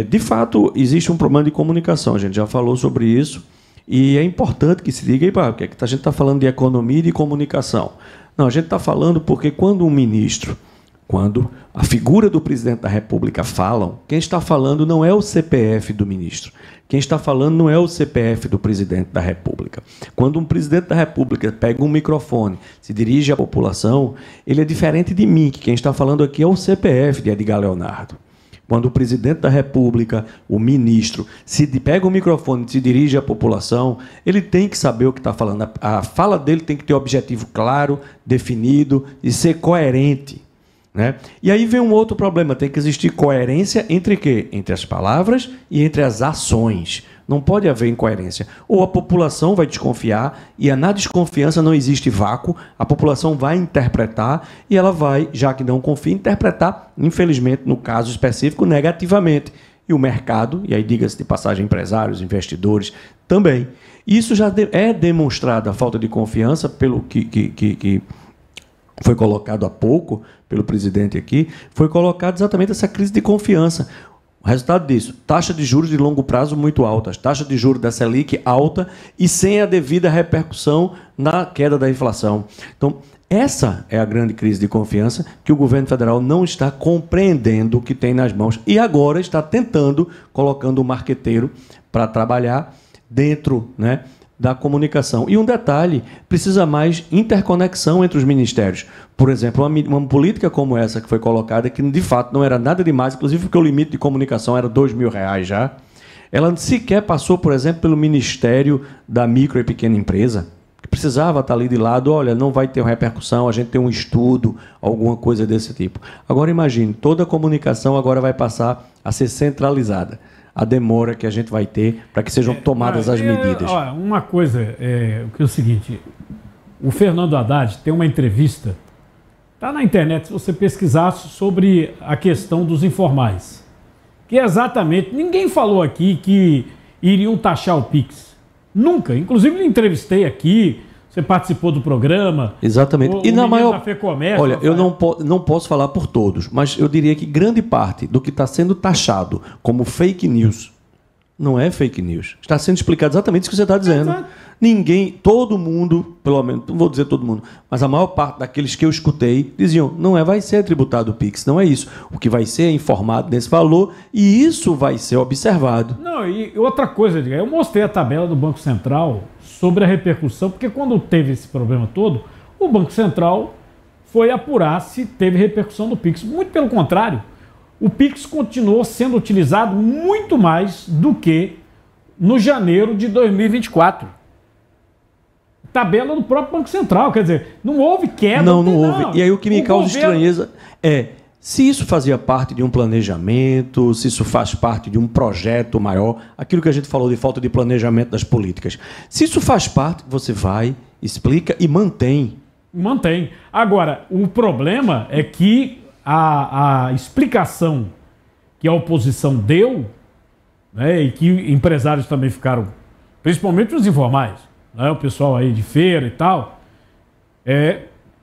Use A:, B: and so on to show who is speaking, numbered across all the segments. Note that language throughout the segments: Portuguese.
A: De fato, existe um problema de comunicação, a gente já falou sobre isso, e é importante que se diga aí, porque a gente está falando de economia e de comunicação. Não, a gente está falando porque quando um ministro, quando a figura do presidente da República falam, quem está falando não é o CPF do ministro. Quem está falando não é o CPF do presidente da República. Quando um presidente da República pega um microfone, se dirige à população, ele é diferente de mim, que quem está falando aqui é o CPF de Edgar Leonardo. Quando o presidente da República, o ministro, pega o microfone e se dirige à população, ele tem que saber o que está falando. A fala dele tem que ter objetivo claro, definido e ser coerente. Né? E aí vem um outro problema, tem que existir coerência entre quê? Entre as palavras e entre as ações. Não pode haver incoerência. Ou a população vai desconfiar, e na desconfiança não existe vácuo, a população vai interpretar, e ela vai, já que não confia, interpretar, infelizmente, no caso específico, negativamente. E o mercado, e aí diga-se de passagem, empresários, investidores, também. Isso já é demonstrado, a falta de confiança, pelo que foi colocado há pouco, pelo presidente aqui, foi colocado exatamente essa crise de confiança. O resultado disso, taxa de juros de longo prazo muito altas, taxa de juros da Selic alta e sem a devida repercussão na queda da inflação. Então, essa é a grande crise de confiança que o governo federal não está compreendendo o que tem nas mãos e agora está tentando, colocando o marqueteiro para trabalhar dentro, né, da comunicação. E um detalhe, precisa mais interconexão entre os ministérios. Por exemplo, uma política como essa que foi colocada, que de fato não era nada demais, inclusive porque o limite de comunicação era R$2.000 já, ela sequer passou, por exemplo, pelo Ministério da Micro e Pequena Empresa, que precisava estar ali de lado, olha, não vai ter uma repercussão, a gente tem um estudo, alguma coisa desse tipo. Agora imagine, toda a comunicação agora vai passar a ser centralizada. A demora que a gente vai ter para que sejam tomadas as medidas.
B: Uma coisa é o seguinte, o Fernando Haddad tem uma entrevista, está na internet, se você pesquisar sobre a questão dos informais, que é exatamente, ninguém falou aqui que iriam taxar o Pix, nunca, inclusive eu entrevistei aqui, você participou do programa.
A: Exatamente. E na maior...
B: FEComércio,
A: olha, eu não posso falar por todos, mas eu diria que grande parte do que está sendo taxado como fake news não é fake news. Está sendo explicado exatamente isso que você está dizendo. Ninguém, todo mundo, pelo menos, não vou dizer todo mundo, mas a maior parte daqueles que eu escutei diziam, vai ser tributado o Pix, não é isso. O que vai ser é informado nesse valor e isso vai ser observado.
B: Não, e outra coisa, eu mostrei a tabela do Banco Central sobre a repercussão, porque quando teve esse problema todo, o Banco Central foi apurar se teve repercussão do Pix. Muito pelo contrário, o Pix continuou sendo utilizado muito mais do que no janeiro de 2024. Tabela do próprio Banco Central, quer dizer, não houve queda.
A: Não houve. E aí o que me causa estranheza é se isso fazia parte de um planejamento, se isso faz parte de um projeto maior, aquilo que a gente falou de falta de planejamento das políticas. Se isso faz parte, você vai, explica e mantém.
B: Mantém. Agora, o problema é que a explicação que a oposição deu, né, e que empresários também ficaram, principalmente os informais, né, o pessoal aí de feira e tal,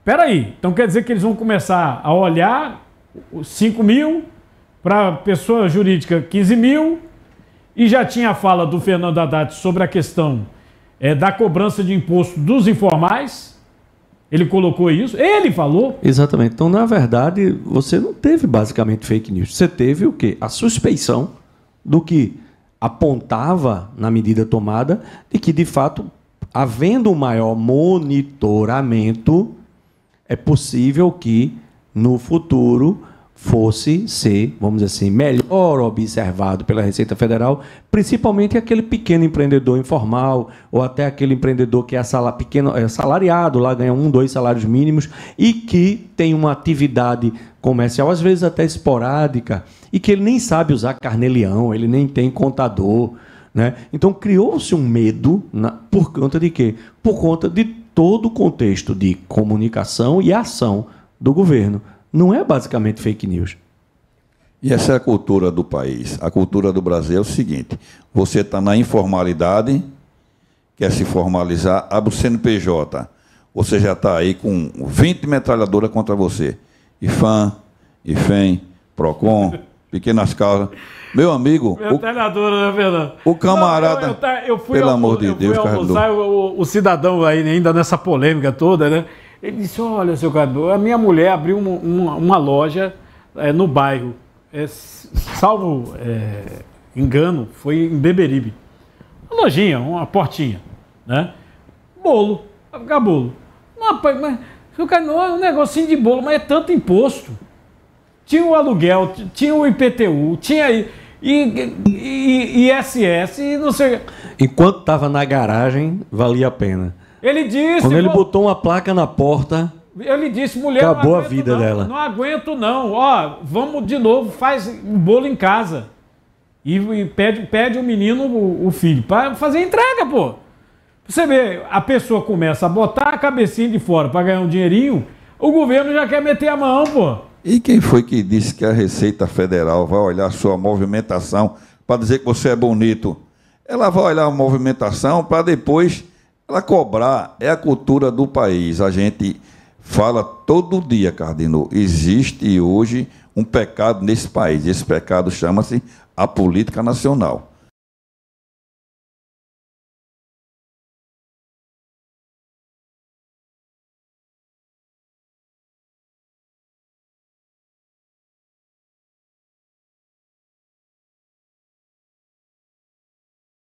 B: peraí, então quer dizer que eles vão começar a olhar 5 mil, para pessoa jurídica 15 mil, e já tinha a fala do Fernando Haddad sobre a questão da cobrança de imposto dos informais. Ele colocou isso, ele falou.
A: Exatamente. Então, na verdade, você não teve basicamente fake news. Você teve o quê? A suspeição do que apontava na medida tomada de que, de fato, havendo um maior monitoramento, é possível que, no futuro, fosse ser, vamos dizer assim, melhor observado pela Receita Federal, principalmente aquele pequeno empreendedor informal ou até aquele empreendedor que é salariado, lá ganha 1, 2 salários mínimos e que tem uma atividade comercial, às vezes até esporádica, e que ele nem sabe usar carnê-leão, ele nem tem contador, né? Então criou-se um medo por conta de quê? Por conta de todo o contexto de comunicação e ação do governo. Não é basicamente fake news.
C: E essa é a cultura do país. A cultura do Brasil é o seguinte: você está na informalidade, quer se formalizar, abre o CNPJ. Você já está aí com 20 metralhadoras contra você. IFAM, IFEM, PROCON, Pequenas causas. Meu amigo...
B: Metralhadora, né, Fernando?
C: O camarada...
B: Eu fui
C: pelo amor de Deus,
B: almoçar, o cidadão aí, ainda nessa polêmica toda, né? Ele disse, olha, seu Carlos, a minha mulher abriu uma loja no bairro. Salvo engano, foi em Beberibe. Uma lojinha, uma portinha, né? Bolo, vai ficar bolo. Rapaz, mas seu Carlos, é um negocinho de bolo, mas é tanto imposto. Tinha o aluguel, tinha o IPTU, tinha ISS e não sei...
A: Enquanto estava na garagem, valia a pena.
B: Ele disse...
A: Quando ele botou uma placa na porta...
B: Ele disse, mulher,
A: acabou a vida dela.
B: Não aguento não. Ó, vamos de novo, faz o bolo em casa. E pede o menino, o filho, para fazer entrega, pô. Você vê, a pessoa começa a botar a cabecinha de fora para ganhar um dinheirinho, o governo já quer meter a mão, pô.
C: E quem foi que disse que a Receita Federal vai olhar a sua movimentação para dizer que você é bonito? Ela vai olhar a movimentação para depois ela cobrar. É a cultura do país. A gente fala todo dia, Cardinô, existe hoje um pecado nesse país. Esse pecado chama-se a política nacional.